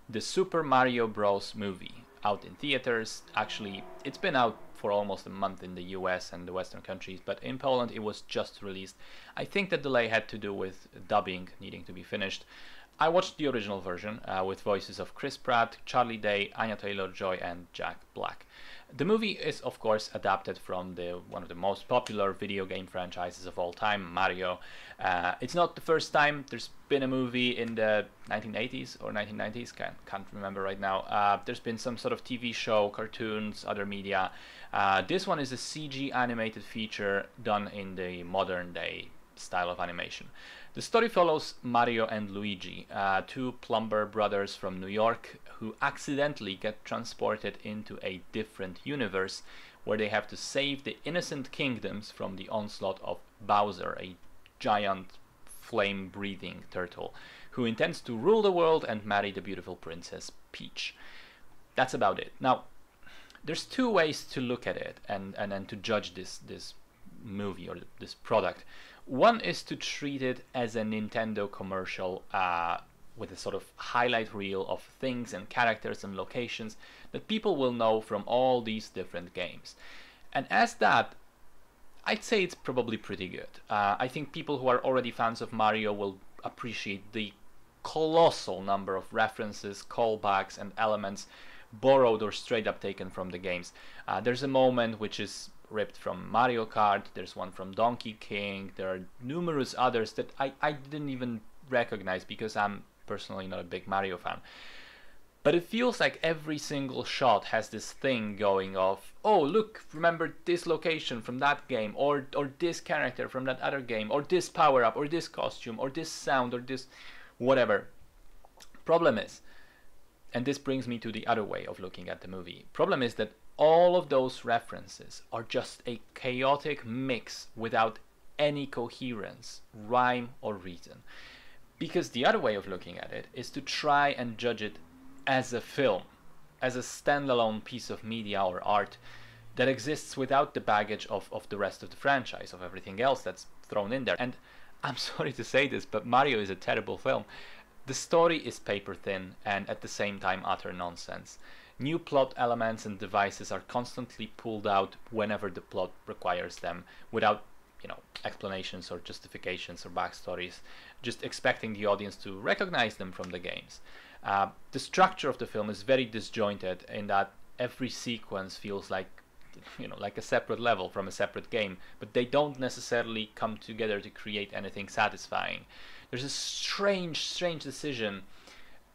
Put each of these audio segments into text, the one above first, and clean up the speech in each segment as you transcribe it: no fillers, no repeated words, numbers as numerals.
the Super Mario Bros. Movie out in theaters. Actually, it's been out for almost a month in the US and the Western countries, but in Poland it was just released. I think the delay had to do with dubbing needing to be finished. I watched the original version with voices of Chris Pratt, Charlie Day, Anya Taylor-Joy, and Jack Black. The movie is, of course, adapted from one of the most popular video game franchises of all time, Mario. It's not the first time there's been a movie in the 1980s or 1990s, can't remember right now. There's been some sort of TV show, cartoons, other media. This one is a CG animated feature done in the modern day style of animation. The story follows Mario and Luigi, two plumber brothers from New York who accidentally get transported into a different universe where they have to save the innocent kingdoms from the onslaught of Bowser, a giant flame-breathing turtle who intends to rule the world and marry the beautiful Princess Peach. That's about it. Now, there's two ways to look at it and to judge this movie or this product. One is to treat it as a Nintendo commercial with a sort of highlight reel of things and characters and locations that people will know from all these different games. And as that, I'd say it's probably pretty good. I think people who are already fans of Mario will appreciate the colossal number of references, callbacks, and elements borrowed or straight up taken from the games. There's a moment which is ripped from Mario Kart, there's one from Donkey King, there are numerous others that I didn't even recognize because I'm personally not a big Mario fan. But it feels like every single shot has this thing going of, oh look, remember this location from that game, or this character from that other game, or this power up, or this costume, or this sound, or this whatever. Problem is, and this brings me to the other way of looking at the movie, problem is that all of those references are just a chaotic mix without any coherence, rhyme, or reason. Because the other way of looking at it is to try and judge it as a film, as a standalone piece of media or art that exists without the baggage of the rest of the franchise, of everything else that's thrown in there. And I'm sorry to say this, but Mario is a terrible film. The story is paper thin and at the same time utter nonsense. New plot elements and devices are constantly pulled out whenever the plot requires them, without, explanations or justifications or backstories, just expecting the audience to recognize them from the games. The structure of the film is very disjointed in that every sequence feels like, like a separate level from a separate game, but they don't necessarily come together to create anything satisfying. There's a strange decision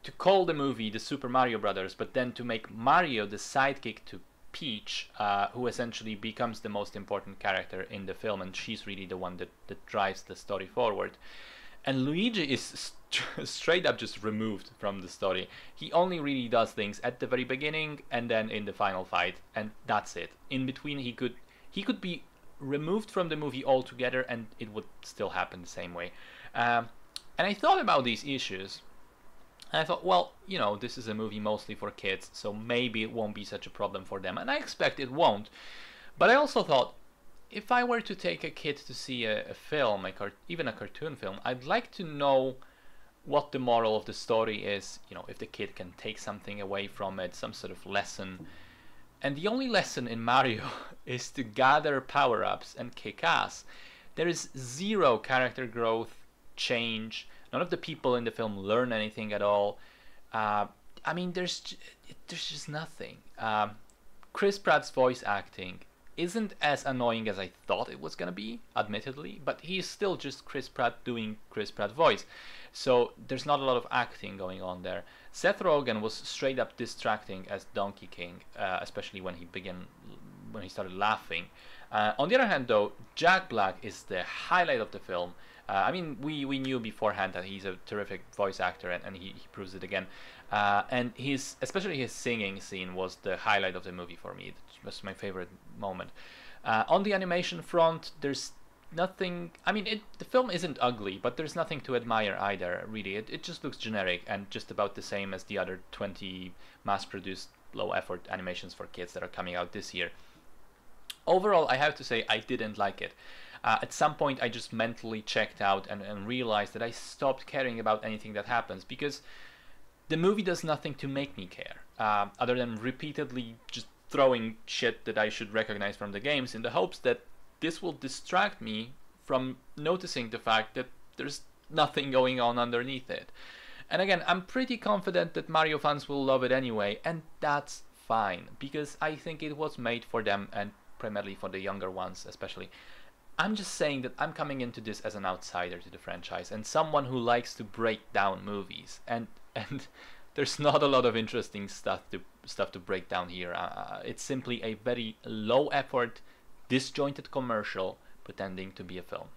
to call the movie the Super Mario Brothers, but then to make Mario the sidekick to Peach, who essentially becomes the most important character in the film, and she's really the one that drives the story forward. And Luigi is straight up just removed from the story. He only really does things at the very beginning and then in the final fight, and that's it. In between, he could be removed from the movie altogether, and it would still happen the same way. And I thought about these issues. And I thought, well, this is a movie mostly for kids, so maybe it won't be such a problem for them. And I expect it won't. But I also thought, if I were to take a kid to see a film, even a cartoon film, I'd like to know what the moral of the story is, if the kid can take something away from it, some sort of lesson. And the only lesson in Mario is to gather power-ups and kick ass. There is zero character growth, change. None of the people in the film learn anything at all. There's just nothing. Chris Pratt's voice acting isn't as annoying as I thought it was gonna be, admittedly, but he's still just Chris Pratt doing Chris Pratt voice. So there's not a lot of acting going on there. Seth Rogen was straight up distracting as Donkey King, especially when he started laughing. On the other hand, though, Jack Black is the highlight of the film. We knew beforehand that he's a terrific voice actor, and he proves it again. And especially his singing scene was the highlight of the movie for me. It was my favorite moment. On the animation front, there's nothing. The film isn't ugly, but there's nothing to admire either, really. It just looks generic and just about the same as the other 20 mass-produced, low-effort animations for kids that are coming out this year. Overall, I have to say I didn't like it. At some point, I just mentally checked out and realized that I stopped caring about anything that happens, because the movie does nothing to make me care, other than repeatedly just throwing shit that I should recognize from the games in the hopes that this will distract me from noticing the fact that there's nothing going on underneath it. And again, I'm pretty confident that Mario fans will love it anyway, and that's fine, because I think it was made for them, and primarily for the younger ones especially. I'm just saying that I'm coming into this as an outsider to the franchise and someone who likes to break down movies, and there's not a lot of interesting stuff to break down here. It's simply a very low effort, disjointed commercial pretending to be a film.